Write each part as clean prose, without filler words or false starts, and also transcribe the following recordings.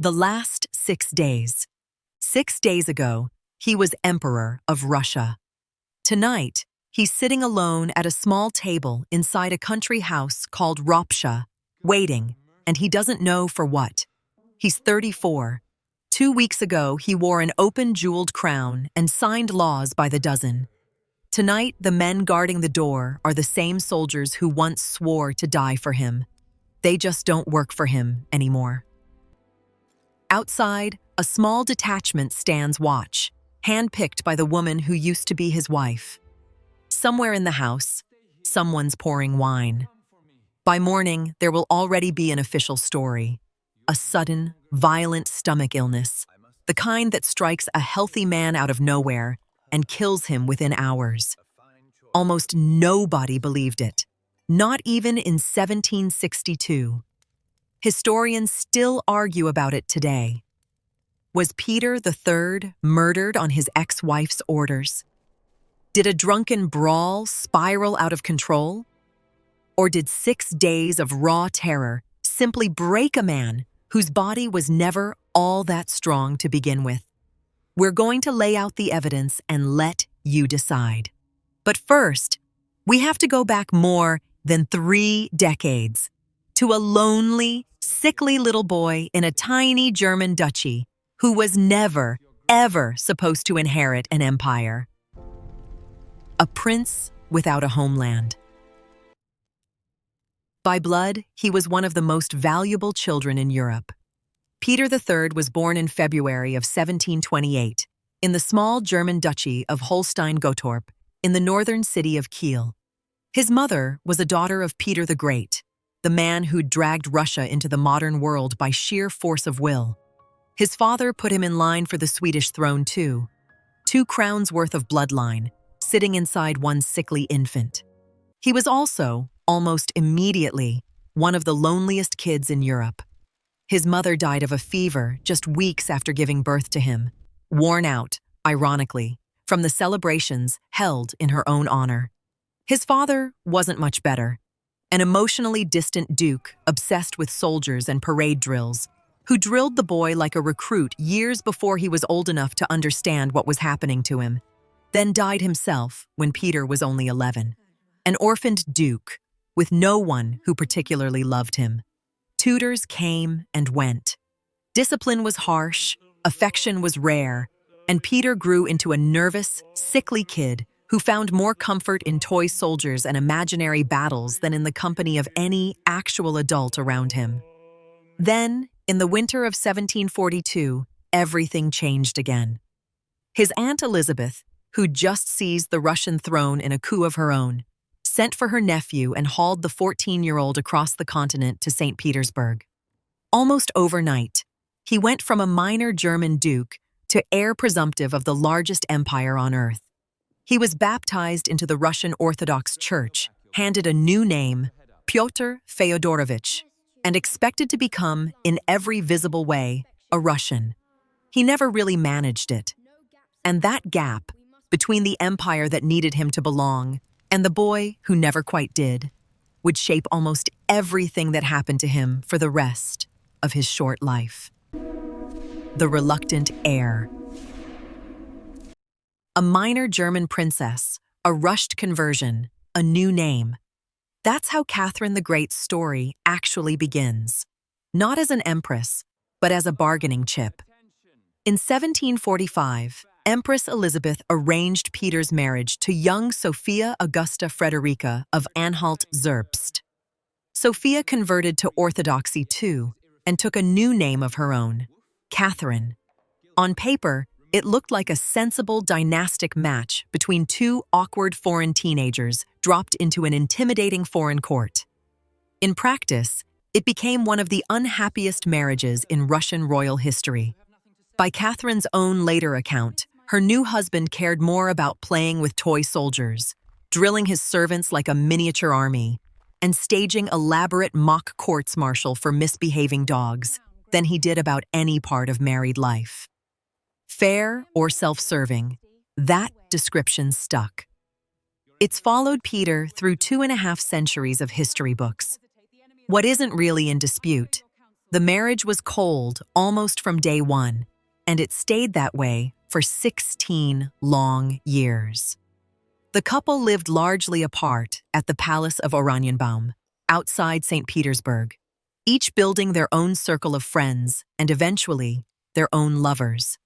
The last 6 days. 6 days ago, he was emperor of Russia. Tonight, he's sitting alone at a small table inside a country house called Ropsha, waiting, and he doesn't know for what. He's 34. 2 weeks ago, he wore an open jeweled crown and signed laws by the dozen. Tonight, the men guarding the door are the same soldiers who once swore to die for him. They just don't work for him anymore. Outside, a small detachment stands watch, handpicked by the woman who used to be his wife. Somewhere in the house, someone's pouring wine. By morning, there will already be an official story. A sudden, violent stomach illness, the kind that strikes a healthy man out of nowhere and kills him within hours. Almost nobody believed it, not even in 1762. Historians still argue about it today. Was Peter III murdered on his ex-wife's orders? Did a drunken brawl spiral out of control? Or did 6 days of raw terror simply break a man whose body was never all that strong to begin with? We're going to lay out the evidence and let you decide. But first, we have to go back more than 3 decades to a lonely, sickly little boy in a tiny German duchy who was never, ever supposed to inherit an empire. A prince without a homeland. By blood, he was one of the most valuable children in Europe. Peter III was born in February of 1728 in the small German duchy of Holstein-Gottorp in the northern city of Kiel. His mother was a daughter of Peter the Great, the man who'd dragged Russia into the modern world by sheer force of will. His father put him in line for the Swedish throne too. 2 crowns worth of bloodline, sitting inside one sickly infant. He was also, almost immediately, one of the loneliest kids in Europe. His mother died of a fever just weeks after giving birth to him, worn out, ironically, from the celebrations held in her own honor. His father wasn't much better, an emotionally distant duke obsessed with soldiers and parade drills, who drilled the boy like a recruit years before he was old enough to understand what was happening to him, then died himself when Peter was only 11. An orphaned duke, with no one who particularly loved him. Tutors came and went. Discipline was harsh, affection was rare, and Peter grew into a nervous, sickly kid who found more comfort in toy soldiers and imaginary battles than in the company of any actual adult around him. Then, in the winter of 1742, everything changed again. His Aunt Elizabeth, who'd just seized the Russian throne in a coup of her own, sent for her nephew and hauled the 14-year-old across the continent to St. Petersburg. Almost overnight, he went from a minor German duke to heir presumptive of the largest empire on earth. He was baptized into the Russian Orthodox Church, handed a new name, Pyotr Feodorovich, and expected to become, in every visible way, a Russian. He never really managed it. And that gap, between the empire that needed him to belong and the boy who never quite did, would shape almost everything that happened to him for the rest of his short life. The reluctant heir. A minor German princess, a rushed conversion, a new name. That's how Catherine the Great's story actually begins. Not as an empress, but as a bargaining chip. In 1745, Empress Elizabeth arranged Peter's marriage to young Sophia Augusta Frederica of Anhalt-Zerbst. Sophia converted to Orthodoxy too, and took a new name of her own, Catherine. On paper, it looked like a sensible dynastic match between 2 awkward foreign teenagers dropped into an intimidating foreign court. In practice, it became one of the unhappiest marriages in Russian royal history. By Catherine's own later account, her new husband cared more about playing with toy soldiers, drilling his servants like a miniature army, and staging elaborate mock courts-martial for misbehaving dogs than he did about any part of married life. Fair or self-serving, that description stuck. It's followed Peter through 2.5 centuries of history books. What isn't really in dispute The marriage was cold almost from day one, and it stayed that way for 16 long years. The couple lived largely apart at the Palace of Oranienbaum, outside St. Petersburg, each building their own circle of friends and eventually their own lovers.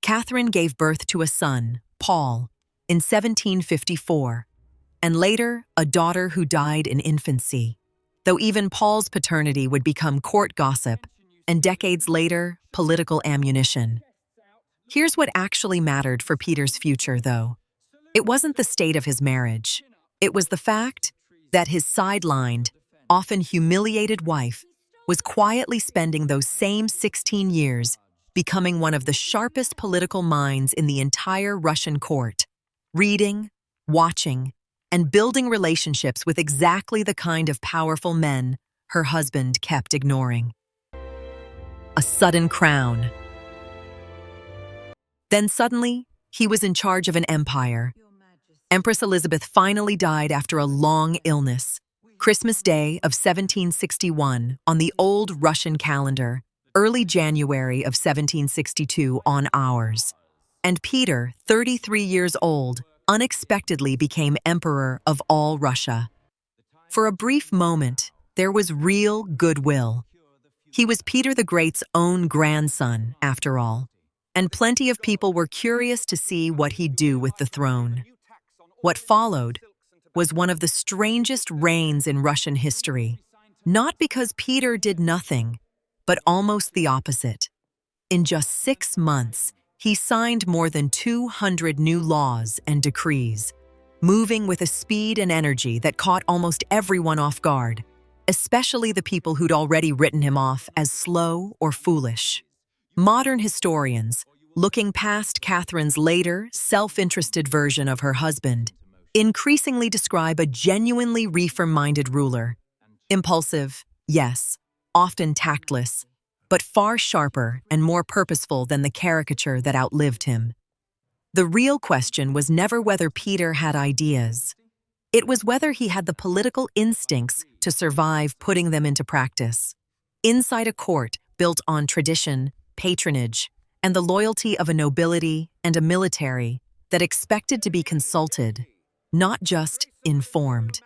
Catherine gave birth to a son, Paul, in 1754, and later a daughter who died in infancy, though even Paul's paternity would become court gossip and decades later, political ammunition. Here's what actually mattered for Peter's future, though. It wasn't the state of his marriage. It was the fact that his sidelined, often humiliated wife was quietly spending those same 16 years becoming one of the sharpest political minds in the entire Russian court, reading, watching, and building relationships with exactly the kind of powerful men her husband kept ignoring. A sudden crown. Then suddenly, he was in charge of an empire. Empress Elizabeth finally died after a long illness, Christmas Day of 1761 on the old Russian calendar, early January of 1762 on ours. And Peter, 33 years old, unexpectedly became emperor of all Russia. For a brief moment, there was real goodwill. He was Peter the Great's own grandson, after all, and plenty of people were curious to see what he'd do with the throne. What followed was one of the strangest reigns in Russian history, not because Peter did nothing, but almost the opposite. In just 6 months, he signed more than 200 new laws and decrees, moving with a speed and energy that caught almost everyone off guard, especially the people who'd already written him off as slow or foolish. Modern historians, looking past Catherine's later, self-interested version of her husband, increasingly describe a genuinely reform-minded ruler. Impulsive, yes, often tactless, but far sharper and more purposeful than the caricature that outlived him. The real question was never whether Peter had ideas. It was whether he had the political instincts to survive putting them into practice. Inside a court built on tradition, patronage, and the loyalty of a nobility and a military that expected to be consulted, not just informed.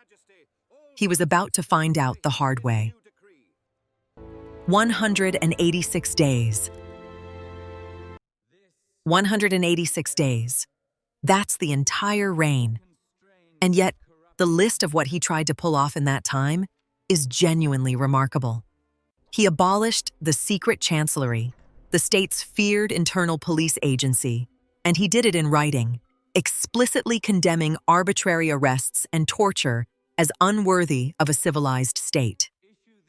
He was about to find out the hard way. 186 days. 186 days. That's the entire reign. And yet, the list of what he tried to pull off in that time is genuinely remarkable. He abolished the secret chancellery, the state's feared internal police agency, and he did it in writing, explicitly condemning arbitrary arrests and torture as unworthy of a civilized state.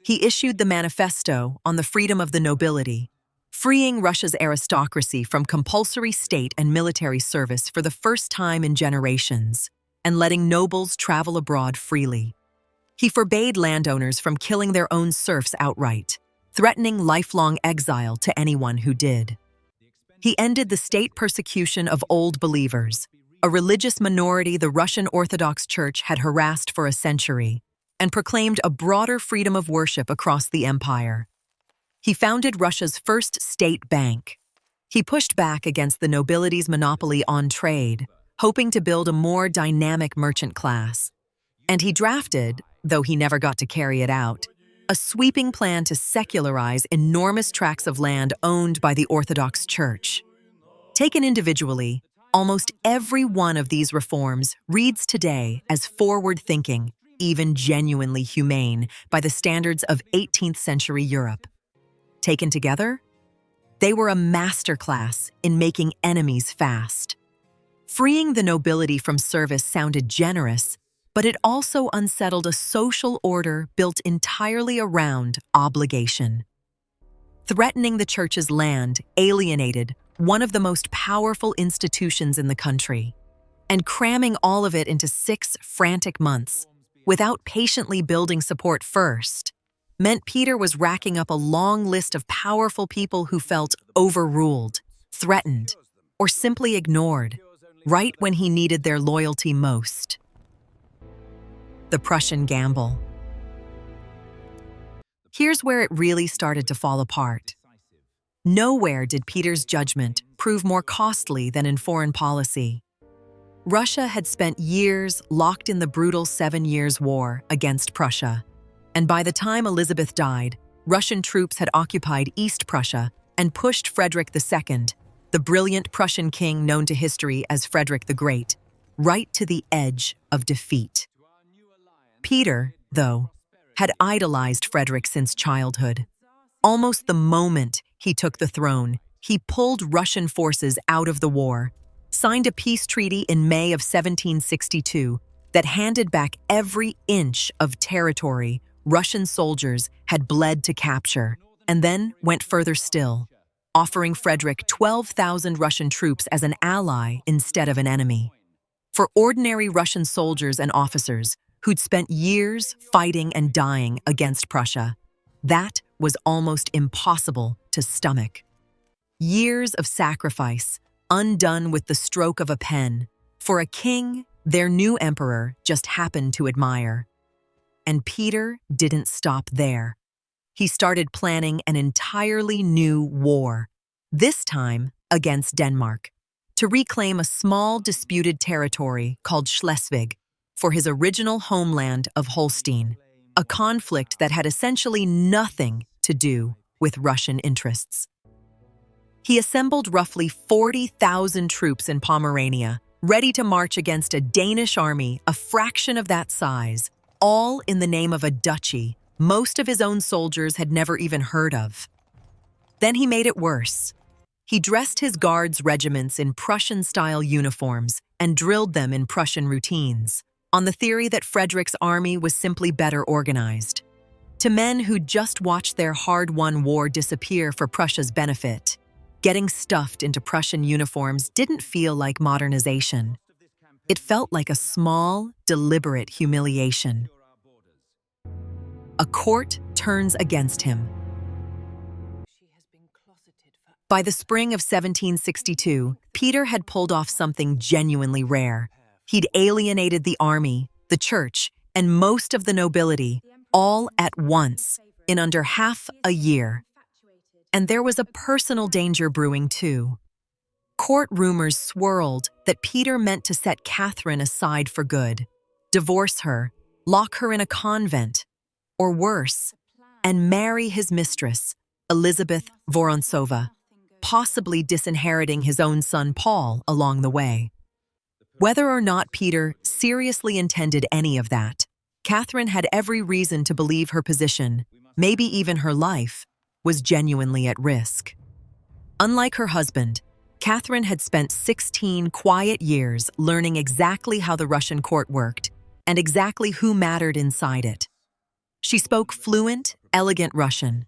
He issued the manifesto on the freedom of the nobility, freeing Russia's aristocracy from compulsory state and military service for the first time in generations, and letting nobles travel abroad freely. He forbade landowners from killing their own serfs outright, threatening lifelong exile to anyone who did. He ended the state persecution of old believers, a religious minority the Russian Orthodox Church had harassed for a century, and proclaimed a broader freedom of worship across the empire. He founded Russia's first state bank. He pushed back against the nobility's monopoly on trade, hoping to build a more dynamic merchant class. And he drafted, though he never got to carry it out, a sweeping plan to secularize enormous tracts of land owned by the Orthodox Church. Taken individually, almost every one of these reforms reads today as forward-thinking, even genuinely humane by the standards of 18th century Europe. Taken together, they were a masterclass in making enemies fast. Freeing the nobility from service sounded generous, but it also unsettled a social order built entirely around obligation. Threatening the church's land alienated one of the most powerful institutions in the country, and cramming all of it into 6 frantic months, without patiently building support first, meant Peter was racking up a long list of powerful people who felt overruled, threatened, or simply ignored, right when he needed their loyalty most. The Prussian gamble. Here's where it really started to fall apart. Nowhere did Peter's judgment prove more costly than in foreign policy. Russia had spent years locked in the brutal 7 Years' War against Prussia, and by the time Elizabeth died, Russian troops had occupied East Prussia and pushed Frederick II, the brilliant Prussian king known to history as Frederick the Great, right to the edge of defeat. Peter, though, had idolized Frederick since childhood. Almost the moment he took the throne, he pulled Russian forces out of the war, signed a peace treaty in May of 1762 that handed back every inch of territory Russian soldiers had bled to capture, and then went further still, offering Frederick 12,000 Russian troops as an ally instead of an enemy. For ordinary Russian soldiers and officers who'd spent years fighting and dying against Prussia, that was almost impossible to stomach. Years of sacrifice, undone with the stroke of a pen, for a king their new emperor just happened to admire. And Peter didn't stop there. He started planning an entirely new war, this time against Denmark, to reclaim a small disputed territory called Schleswig for his original homeland of Holstein, a conflict that had essentially nothing to do with Russian interests. He assembled roughly 40,000 troops in Pomerania, ready to march against a Danish army a fraction of that size, all in the name of a duchy most of his own soldiers had never even heard of. Then he made it worse. He dressed his guards' regiments in Prussian-style uniforms and drilled them in Prussian routines, on the theory that Frederick's army was simply better organized. To men who'd just watched their hard-won war disappear for Prussia's benefit, getting stuffed into Prussian uniforms didn't feel like modernization. It felt like a small, deliberate humiliation. A court turns against him. By the spring of 1762, Peter had pulled off something genuinely rare. He'd alienated the army, the church, and most of the nobility, all at once, in under half a year. And there was a personal danger brewing too. Court rumors swirled that Peter meant to set Catherine aside for good, divorce her, lock her in a convent, or worse, and marry his mistress, Elizabeth Vorontsova, possibly disinheriting his own son Paul along the way. Whether or not Peter seriously intended any of that, Catherine had every reason to believe her position, maybe even her life, was genuinely at risk. Unlike her husband, Catherine had spent 16 quiet years learning exactly how the Russian court worked and exactly who mattered inside it. She spoke fluent, elegant Russian.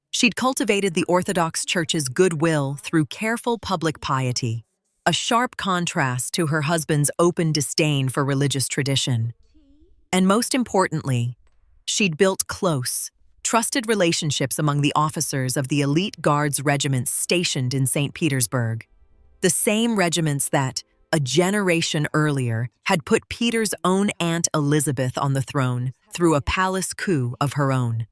She'd cultivated the Orthodox Church's goodwill through careful public piety, a sharp contrast to her husband's open disdain for religious tradition. And most importantly, she'd built close, trusted relationships among the officers of the elite Guards regiments stationed in St. Petersburg, the same regiments that, a generation earlier, had put Peter's own Aunt Elizabeth on the throne through a palace coup of her own.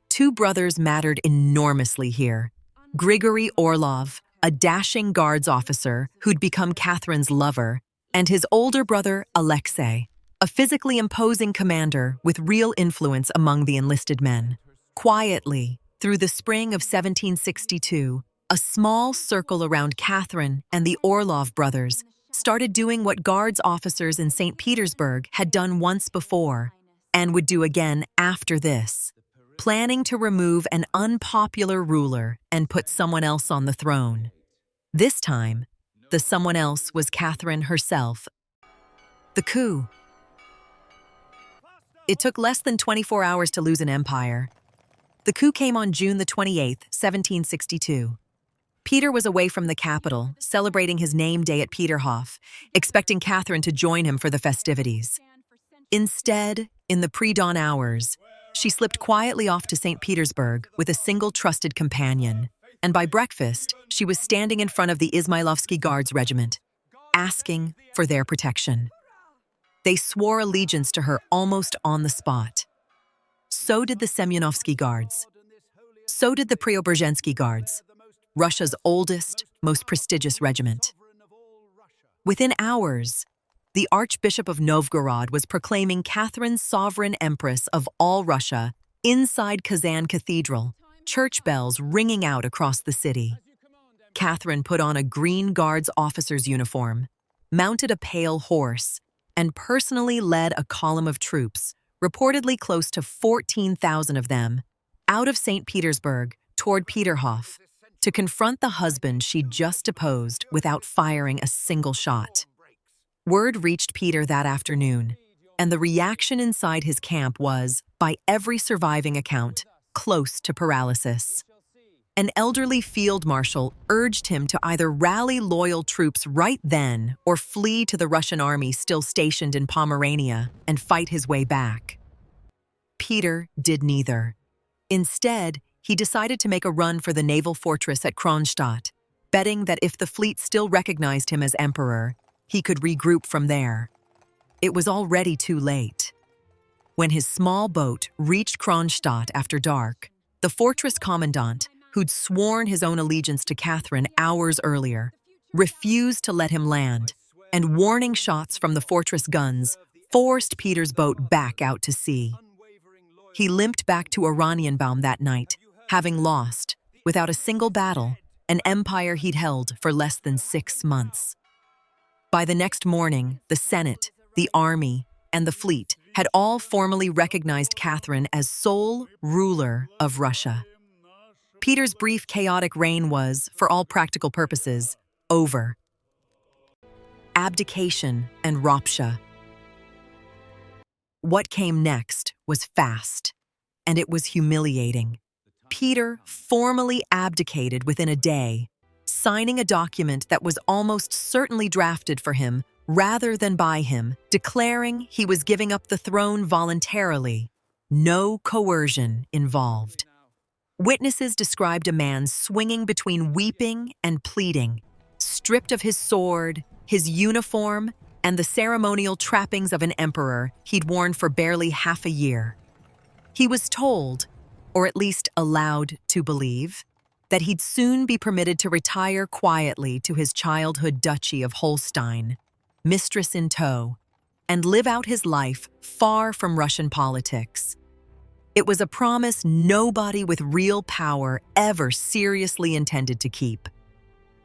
Two brothers mattered enormously here. Grigory Orlov, a dashing Guards officer who'd become Catherine's lover, and his older brother Alexei, a physically imposing commander with real influence among the enlisted men. Quietly, through the spring of 1762, a small circle around Catherine and the Orlov brothers started doing what Guards officers in St. Petersburg had done once before, and would do again after this, planning to remove an unpopular ruler and put someone else on the throne. This time, the someone else was Catherine herself. The coup. It took less than 24 hours to lose an empire. The coup came on June the 28th, 1762. Peter was away from the capital, celebrating his name day at Peterhof, expecting Catherine to join him for the festivities. Instead, in the pre-dawn hours, she slipped quietly off to St. Petersburg with a single trusted companion, and by breakfast, she was standing in front of the Izmailovsky Guards regiment, asking for their protection. They swore allegiance to her almost on the spot. so did the Semyonovsky Guards. So did the Preobrazhensky Guards, Russia's oldest, most prestigious regiment. Within hours, the Archbishop of Novgorod was proclaiming Catherine sovereign empress of all Russia inside Kazan Cathedral, church bells ringing out across the city. Catherine put on a Green Guards officer's uniform, mounted a pale horse, and personally led a column of troops, reportedly close to 14,000 of them, out of St. Petersburg toward Peterhof, to confront the husband she'd just deposed without firing a single shot. Word reached Peter that afternoon, and the reaction inside his camp was, by every surviving account, close to paralysis. An elderly field marshal urged him to either rally loyal troops right then or flee to the Russian army still stationed in Pomerania and fight his way back. Peter did neither. Instead, he decided to make a run for the naval fortress at Kronstadt, betting that if the fleet still recognized him as emperor, he could regroup from there. It was already too late. When his small boat reached Kronstadt after dark, the fortress commandant, who'd sworn his own allegiance to Catherine hours earlier, refused to let him land, and warning shots from the fortress guns forced Peter's boat back out to sea. He limped back to Oranienbaum that night, having lost, without a single battle, an empire he'd held for less than 6 months. By the next morning, the Senate, the army, and the fleet had all formally recognized Catherine as sole ruler of Russia. Peter's brief, chaotic reign was, for all practical purposes, over. Abdication and Ropsha. What came next was fast, and it was humiliating. Peter formally abdicated within a day, signing a document that was almost certainly drafted for him rather than by him, declaring he was giving up the throne voluntarily, no coercion involved. Witnesses described a man swinging between weeping and pleading, stripped of his sword, his uniform, and the ceremonial trappings of an emperor he'd worn for barely half a year. He was told, or at least allowed to believe, that he'd soon be permitted to retire quietly to his childhood duchy of Holstein, mistress in tow, and live out his life far from Russian politics. It was a promise nobody with real power ever seriously intended to keep.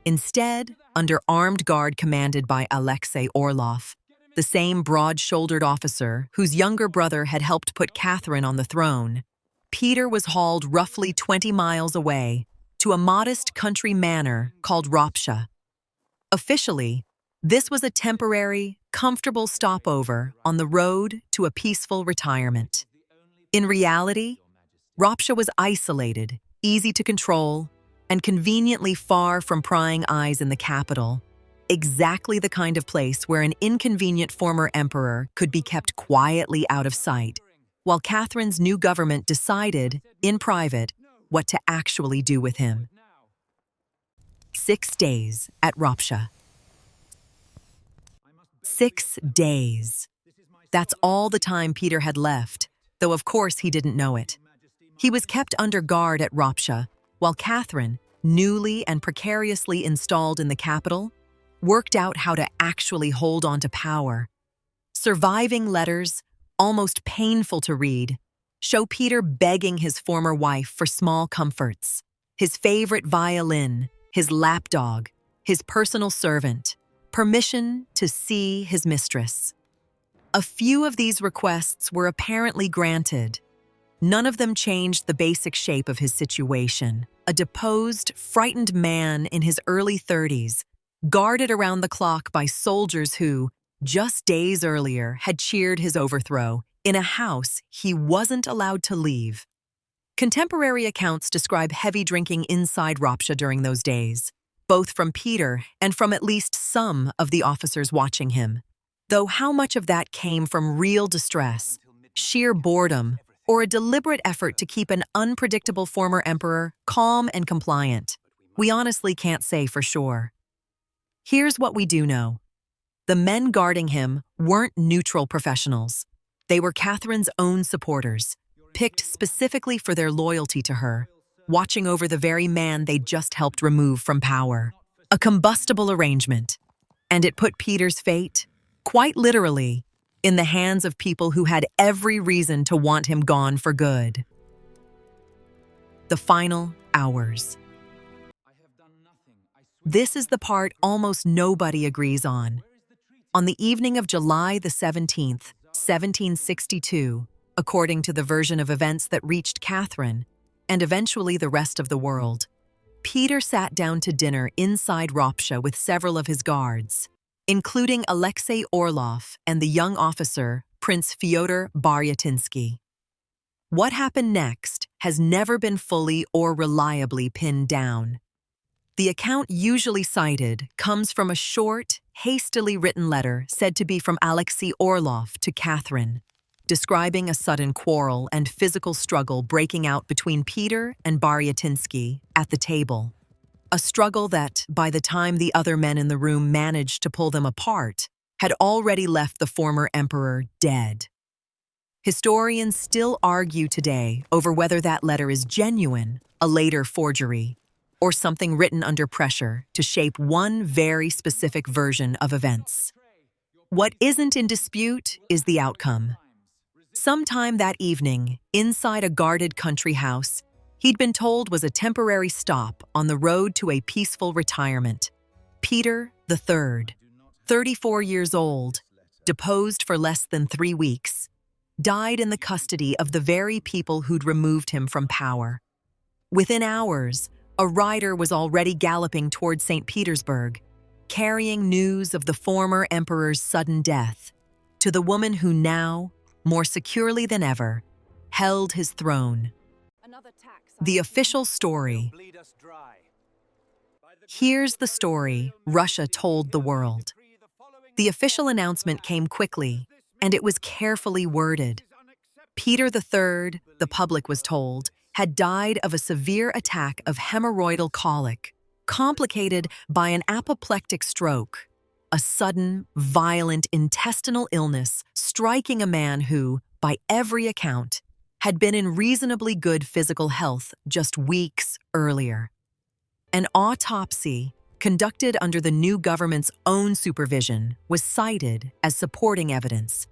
Instead, under armed guard commanded by Alexei Orlov, the same broad-shouldered officer whose younger brother had helped put Catherine on the throne, Peter was hauled roughly 20 miles away to a modest country manor called Ropsha. Officially, this was a temporary, comfortable stopover on the road to a peaceful retirement. In reality, Ropsha was isolated, easy to control, and conveniently far from prying eyes in the capital, exactly the kind of place where an inconvenient former emperor could be kept quietly out of sight, while Catherine's new government decided, in private, what to actually do with him. 6 days at Ropsha. 6 days. That's all the time Peter had left, though of course he didn't know it. He was kept under guard at Ropsha, while Catherine, newly and precariously installed in the capital, worked out how to actually hold on to power. Surviving letters, almost painful to read, show Peter begging his former wife for small comforts: his favorite violin, his lapdog, his personal servant, permission to see his mistress. A few of these requests were apparently granted. None of them changed the basic shape of his situation: a deposed, frightened man in his early 30s, guarded around the clock by soldiers who, just days earlier, had cheered his overthrow in a house he wasn't allowed to leave. Contemporary accounts describe heavy drinking inside Ropsha during those days, both from Peter and from at least some of the officers watching him. Though how much of that came from real distress, sheer boredom, or a deliberate effort to keep an unpredictable former emperor calm and compliant, we honestly can't say for sure. Here's what we do know. The men guarding him weren't neutral professionals. They were Catherine's own supporters, picked specifically for their loyalty to her, watching over the very man they'd just helped remove from power. A combustible arrangement. And it put Peter's fate, quite literally, in the hands of people who had every reason to want him gone for good. The final hours. This is the part almost nobody agrees on. On the evening of July the 17th, 1762, according to the version of events that reached Catherine, and eventually the rest of the world, Peter sat down to dinner inside Ropsha with several of his guards, including Alexei Orlov and the young officer, Prince Fyodor Baryatinsky. What happened next has never been fully or reliably pinned down. The account usually cited comes from a short, hastily written letter said to be from Alexei Orlov to Catherine, describing a sudden quarrel and physical struggle breaking out between Peter and Baryatinsky at the table. A struggle that, by the time the other men in the room managed to pull them apart, had already left the former emperor dead. Historians still argue today over whether that letter is genuine, a later forgery, or something written under pressure to shape one very specific version of events. What isn't in dispute is the outcome. Sometime that evening, inside a guarded country house, he'd been told was a temporary stop on the road to a peaceful retirement. Peter III, 34 years old, deposed for less than 3 weeks, died in the custody of the very people who'd removed him from power. Within hours, a rider was already galloping toward St. Petersburg, carrying news of the former emperor's sudden death to the woman who now, more securely than ever, held his throne. The official story. Here's the story Russia told the world. The official announcement came quickly, and it was carefully worded. Peter III, the public was told, had died of a severe attack of hemorrhoidal colic, complicated by an apoplectic stroke, a sudden, violent intestinal illness striking a man who, by every account, had been in reasonably good physical health just weeks earlier. An autopsy, conducted under the new government's own supervision, was cited as supporting evidence.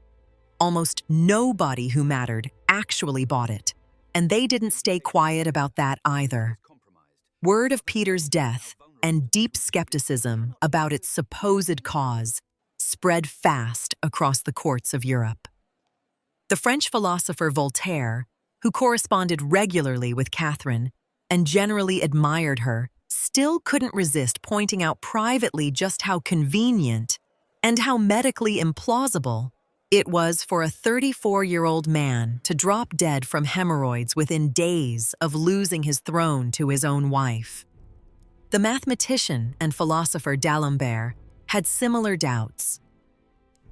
Almost nobody who mattered actually bought it, and they didn't stay quiet about that either. Word of Peter's death and deep skepticism about its supposed cause spread fast across the courts of Europe. The French philosopher Voltaire, who corresponded regularly with Catherine and generally admired her, still couldn't resist pointing out privately just how convenient and how medically implausible it was for a 34-year-old man to drop dead from hemorrhoids within days of losing his throne to his own wife. The mathematician and philosopher D'Alembert had similar doubts.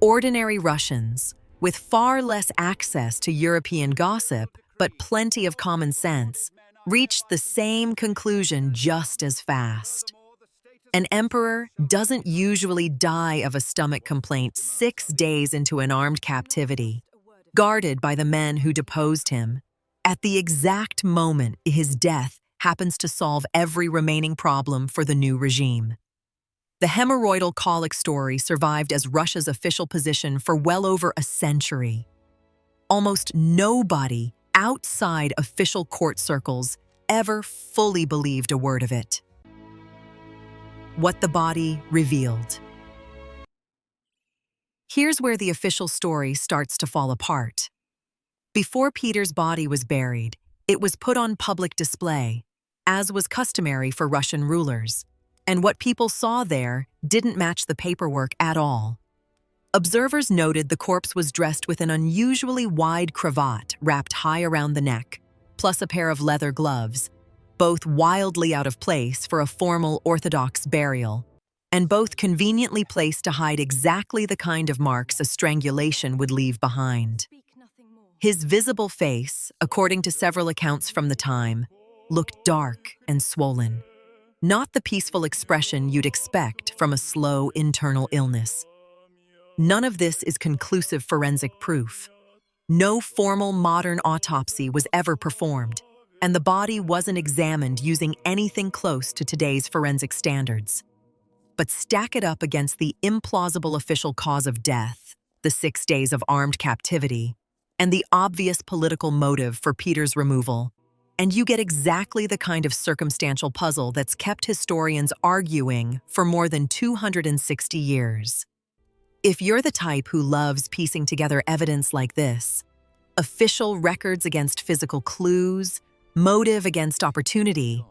Ordinary Russians, with far less access to European gossip but plenty of common sense, reached the same conclusion just as fast. An emperor doesn't usually die of a stomach complaint 6 days into an armed captivity, guarded by the men who deposed him, at the exact moment his death happens to solve every remaining problem for the new regime. The hemorrhoidal colic story survived as Russia's official position for well over a century. Almost nobody outside official court circles ever fully believed a word of it. What the body revealed. Here's where the official story starts to fall apart. Before Peter's body was buried, it was put on public display, as was customary for Russian rulers, and what people saw there didn't match the paperwork at all. Observers noted the corpse was dressed with an unusually wide cravat wrapped high around the neck, plus a pair of leather gloves, both wildly out of place for a formal Orthodox burial, and both conveniently placed to hide exactly the kind of marks a strangulation would leave behind. His visible face, according to several accounts from the time, looked dark and swollen, not the peaceful expression you'd expect from a slow internal illness. None of this is conclusive forensic proof, No formal modern autopsy was ever performed, and the body wasn't examined using anything close to today's forensic standards. But stack it up against the implausible official cause of death, the 6 days of armed captivity, and the obvious political motive for Peter's removal, and you get exactly the kind of circumstantial puzzle that's kept historians arguing for more than 260 years. If you're the type who loves piecing together evidence like this, official records against physical clues, motive against opportunity,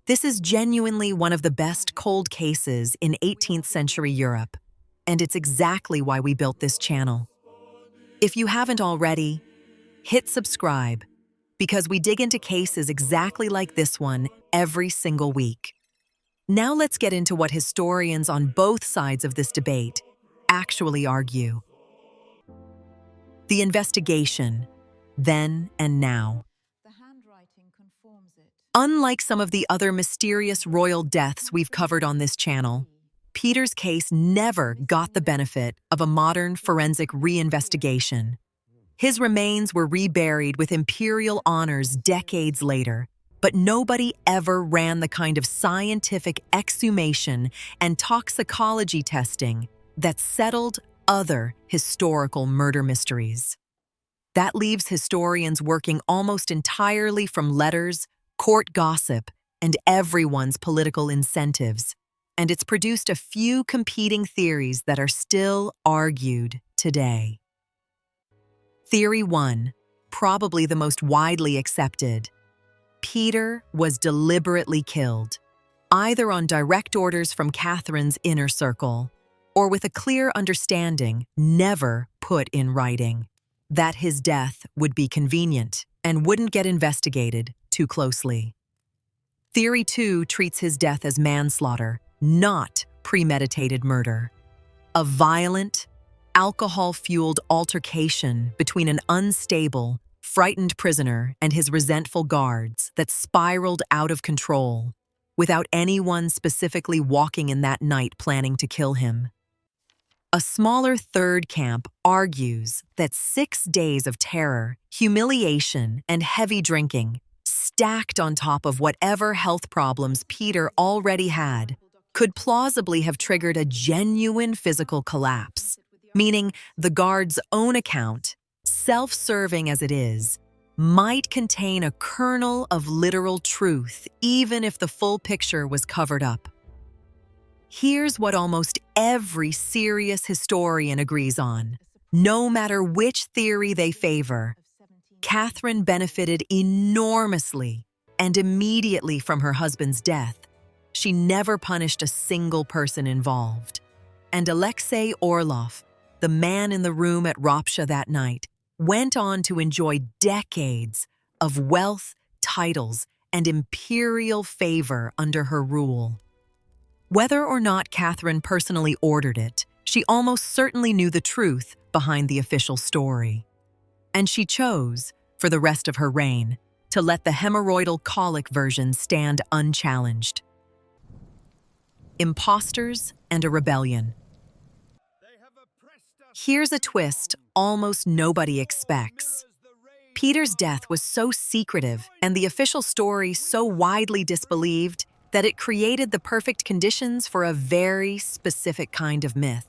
this is genuinely one of the best cold cases in 18th century Europe, and it's exactly why we built this channel. If you haven't already, hit subscribe, because we dig into cases exactly like this one every single week. Now let's get into what historians on both sides of this debate actually argue. The investigation, then and now. The handwriting conforms it. Unlike some of the other mysterious royal deaths we've covered on this channel, Peter's case never got the benefit of a modern forensic reinvestigation. His remains were reburied with imperial honors decades later, but nobody ever ran the kind of scientific exhumation and toxicology testing that settled other historical murder mysteries. That leaves historians working almost entirely from letters, court gossip, and everyone's political incentives, and it's produced a few competing theories that are still argued today. Theory 1, probably the most widely accepted. Peter was deliberately killed, either on direct orders from Catherine's inner circle, or with a clear understanding, never put in writing, that his death would be convenient and wouldn't get investigated too closely. Theory 2 treats his death as manslaughter, not premeditated murder. A violent, alcohol-fueled altercation between an unstable, frightened prisoner and his resentful guards that spiraled out of control, without anyone specifically walking in that night planning to kill him. A smaller third camp argues that 6 days of terror, humiliation, and heavy drinking, stacked on top of whatever health problems Peter already had, could plausibly have triggered a genuine physical collapse, meaning the guard's own account, self-serving as it is, might contain a kernel of literal truth, even if the full picture was covered up. Here's what almost every serious historian agrees on. No matter which theory they favor, Catherine benefited enormously and immediately from her husband's death. She never punished a single person involved. And Alexei Orlov, the man in the room at Ropsha that night, went on to enjoy decades of wealth, titles, and imperial favor under her rule. Whether or not Catherine personally ordered it, she almost certainly knew the truth behind the official story. And she chose, for the rest of her reign, to let the hemorrhoidal colic version stand unchallenged. Impostors and a rebellion. Here's a twist almost nobody expects. Peter's death was so secretive and the official story so widely disbelieved that it created the perfect conditions for a very specific kind of myth.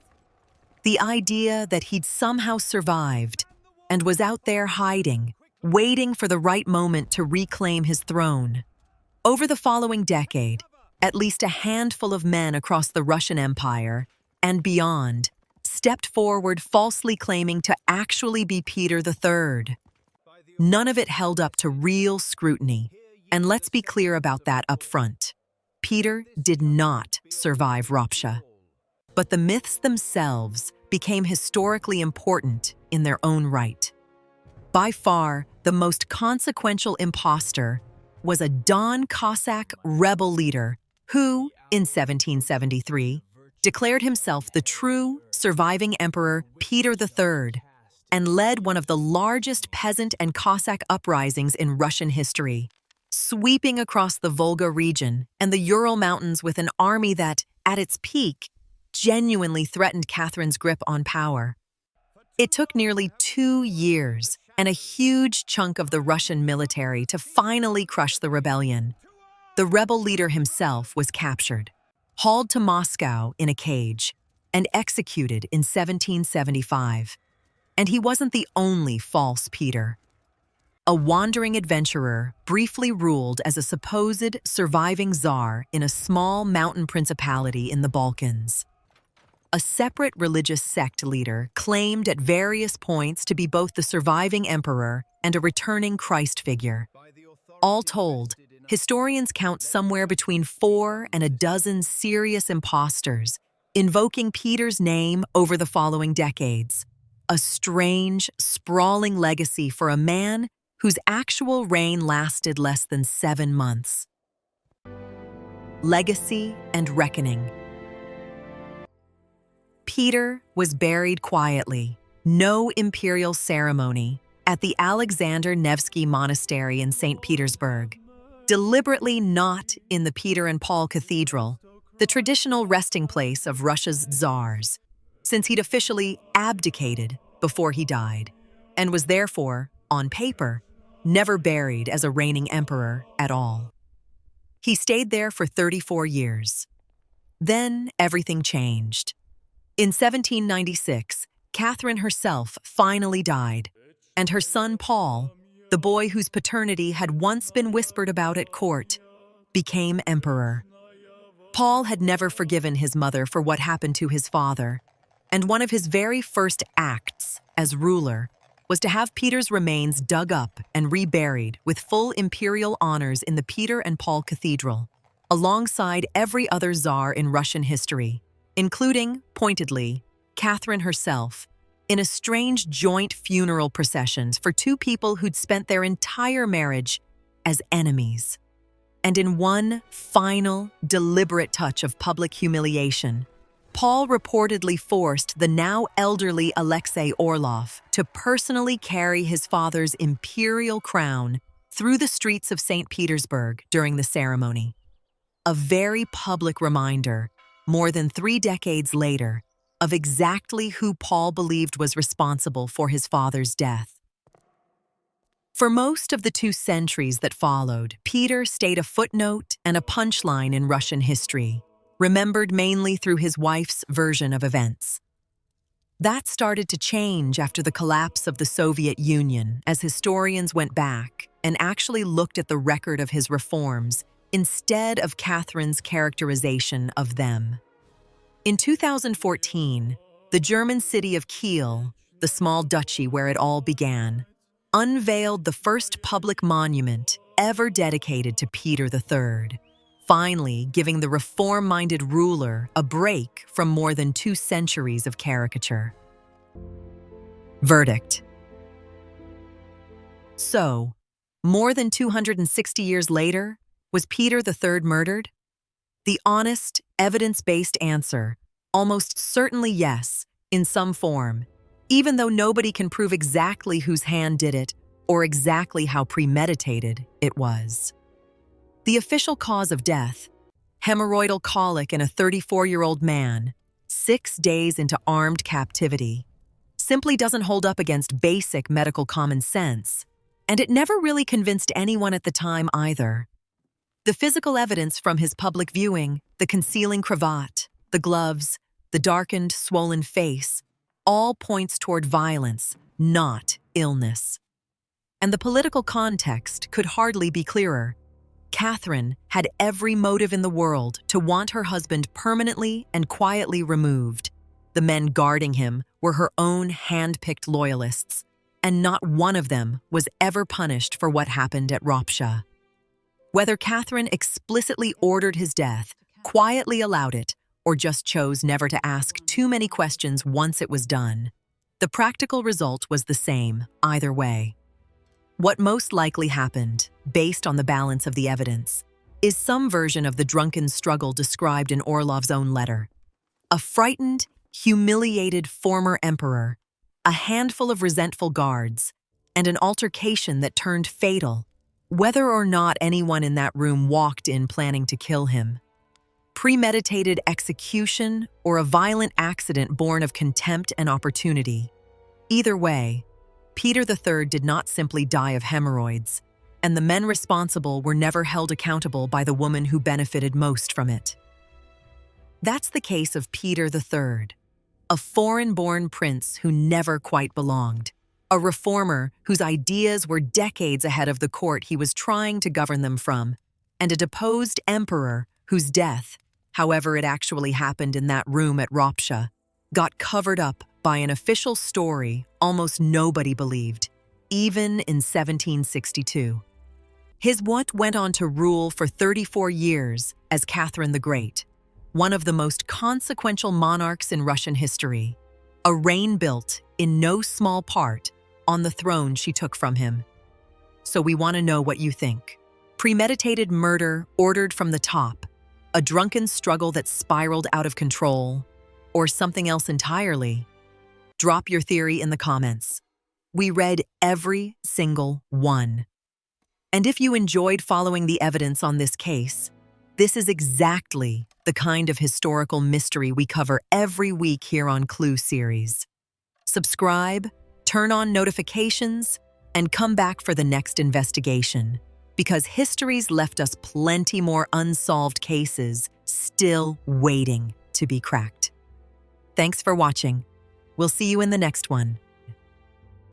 The idea that he'd somehow survived and was out there hiding, waiting for the right moment to reclaim his throne. Over the following decade, at least a handful of men across the Russian Empire and beyond stepped forward falsely claiming to actually be Peter III. None of it held up to real scrutiny, and let's be clear about that up front. Peter did not survive Ropsha, but the myths themselves became historically important in their own right. By far, the most consequential impostor was a Don Cossack rebel leader who, in 1773, declared himself the true surviving emperor Peter III and led one of the largest peasant and Cossack uprisings in Russian history, sweeping across the Volga region and the Ural Mountains with an army that, at its peak, genuinely threatened Catherine's grip on power. It took nearly 2 years and a huge chunk of the Russian military to finally crush the rebellion. The rebel leader himself was captured, hauled to Moscow in a cage, and executed in 1775. And he wasn't the only false Peter. A wandering adventurer briefly ruled as a supposed surviving czar in a small mountain principality in the Balkans. A separate religious sect leader claimed at various points to be both the surviving emperor and a returning Christ figure. All told, historians count somewhere between 4 and a dozen serious impostors, invoking Peter's name over the following decades. A strange, sprawling legacy for a man whose actual reign lasted less than 7 months. Legacy and reckoning. Peter was buried quietly, no imperial ceremony, at the Alexander Nevsky Monastery in St. Petersburg, deliberately not in the Peter and Paul Cathedral, the traditional resting place of Russia's czars, since he'd officially abdicated before he died, and was therefore, on paper, never buried as a reigning emperor at all. He stayed there for 34 years. Then everything changed. In 1796, Catherine herself finally died, and her son Paul, the boy whose paternity had once been whispered about at court, became emperor. Paul had never forgiven his mother for what happened to his father, and one of his very first acts as ruler was to have Peter's remains dug up and reburied with full imperial honors in the Peter and Paul Cathedral, alongside every other czar in Russian history, including, pointedly, Catherine herself, in a strange joint funeral procession for 2 people who'd spent their entire marriage as enemies. And in one final, deliberate touch of public humiliation, Paul reportedly forced the now elderly Alexei Orlov to personally carry his father's imperial crown through the streets of St. Petersburg during the ceremony. A very public reminder, more than 3 decades later, of exactly who Paul believed was responsible for his father's death. For most of the 2 centuries that followed, Peter stayed a footnote and a punchline in Russian history, remembered mainly through his wife's version of events. That started to change after the collapse of the Soviet Union, as historians went back and actually looked at the record of his reforms instead of Catherine's characterization of them. In 2014, the German city of Kiel, the small duchy where it all began, unveiled the first public monument ever dedicated to Peter III, finally giving the reform-minded ruler a break from more than 2 centuries of caricature. Verdict. So, more than 260 years later, was Peter III murdered? The honest, evidence-based answer, almost certainly yes, in some form, even though nobody can prove exactly whose hand did it or exactly how premeditated it was. The official cause of death, hemorrhoidal colic in a 34-year-old man, 6 days into armed captivity, simply doesn't hold up against basic medical common sense, and it never really convinced anyone at the time either. The physical evidence from his public viewing, the concealing cravat, the gloves, the darkened, swollen face, all points toward violence, not illness. And the political context could hardly be clearer. Catherine had every motive in the world to want her husband permanently and quietly removed. The men guarding him were her own hand-picked loyalists, and not one of them was ever punished for what happened at Ropsha. Whether Catherine explicitly ordered his death, quietly allowed it, or just chose never to ask too many questions once it was done, the practical result was the same, either way. What most likely happened, based on the balance of the evidence, is some version of the drunken struggle described in Orlov's own letter. A frightened, humiliated former emperor, a handful of resentful guards, and an altercation that turned fatal, whether or not anyone in that room walked in planning to kill him. Premeditated execution or a violent accident born of contempt and opportunity. Either way, Peter III did not simply die of hemorrhoids, and the men responsible were never held accountable by the woman who benefited most from it. That's the case of Peter III, a foreign-born prince who never quite belonged, a reformer whose ideas were decades ahead of the court he was trying to govern them from, and a deposed emperor whose death, however it actually happened in that room at Ropsha, got covered up by an official story almost nobody believed, even in 1762. His wife went on to rule for 34 years as Catherine the Great, one of the most consequential monarchs in Russian history, a reign built, in no small part, on the throne she took from him. So we want to know what you think. Premeditated murder ordered from the top, a drunken struggle that spiraled out of control, or something else entirely? Drop your theory in the comments. We read every single one. And if you enjoyed following the evidence on this case, this is exactly the kind of historical mystery we cover every week here on Clue series. Subscribe, turn on notifications, and come back for the next investigation, because history's left us plenty more unsolved cases still waiting to be cracked. Thanks for watching. We'll see you in the next one.